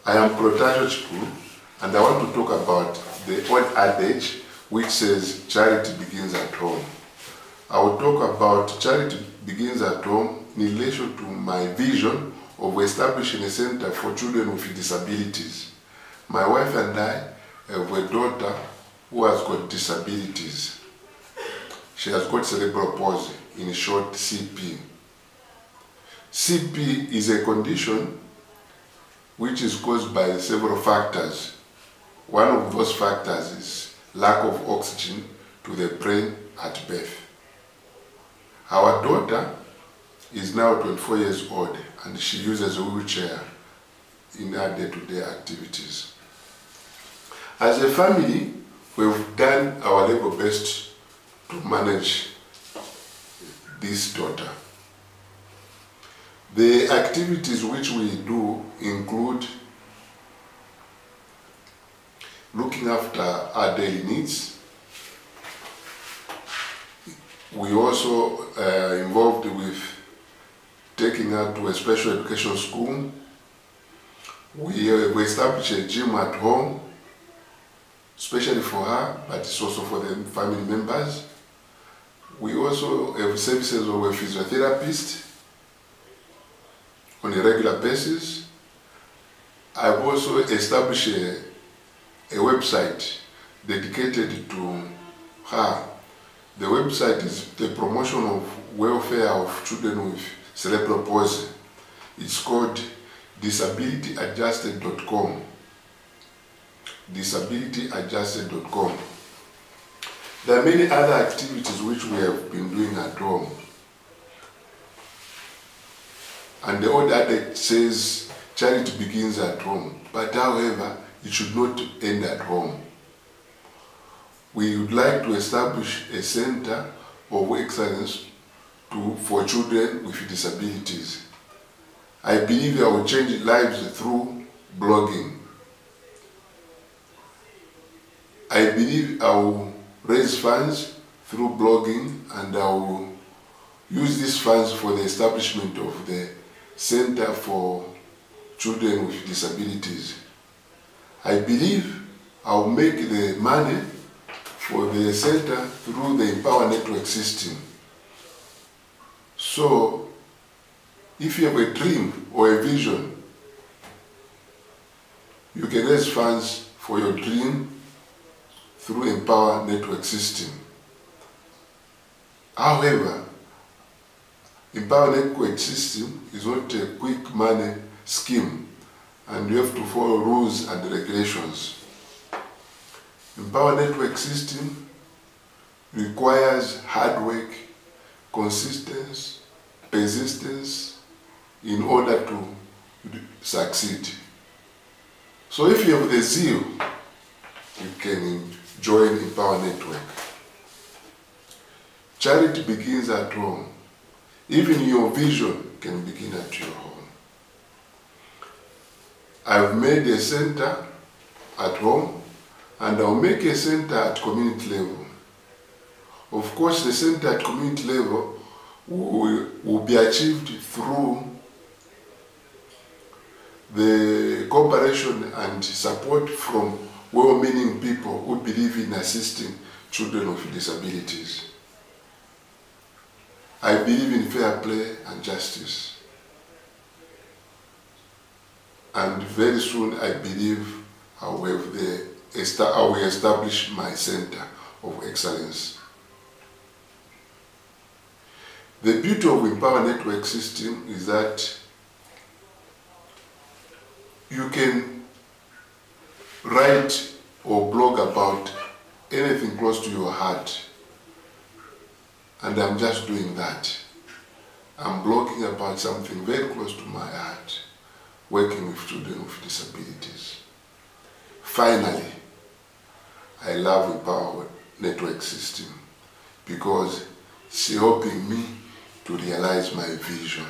I am Protasio Chikuru, and I want to talk about the old adage which says charity begins at home. I will talk about charity begins at home in relation to my vision of establishing a center for children with disabilities. My wife and I have a daughter who has got disabilities. She has got cerebral palsy, in short CP. CP is a condition which is caused by several factors. One of those factors is lack of oxygen to the brain at birth. Our daughter is now 24 years old and she uses a wheelchair in her day-to-day activities. As a family, we've done our level best to manage this daughter. The activities which we do include looking after our daily needs. We also involved with taking her to a special education school. We established a gym at home, especially for her, but it's also for the family members. We also have services of a physiotherapist on a regular basis. I've also established a website dedicated to her. The website is the promotion of welfare of children with cerebral palsy. It's called disabilityadjusted.com. disabilityadjusted.com. There are many other activities which we have been doing at home. And the old adage says charity begins at home, but however, it should not end at home. We would like to establish a center of excellence for children with disabilities. I believe I will change lives through blogging. I believe I will raise funds through blogging, and I will use these funds for the establishment of the Center for Children with Disabilities. I believe I will make the money for the center through the Empower Network system. So, if you have a dream or a vision, you can raise funds for your dream through Empower Network system. However, Empower Network system is not a quick money scheme, and you have to follow rules and regulations. Empower Network system requires hard work, consistency, persistence in order to succeed. So if you have the zeal, you can join Empower Network. Charity begins at home. Even your vision can begin at your home. I've made a center at home, and I'll make a center at community level. Of course, the center at community level will be achieved through the cooperation and support from well-meaning people who believe in assisting children with disabilities. I believe in fair play and justice. And very soon I believe I will establish my center of excellence. The beauty of Empower Network system is that you can write or blog about anything close to your heart. And I'm just doing that. I'm blogging about something very close to my heart, working with children with disabilities. Finally, I love Empower Network system because it's helping me to realize my vision.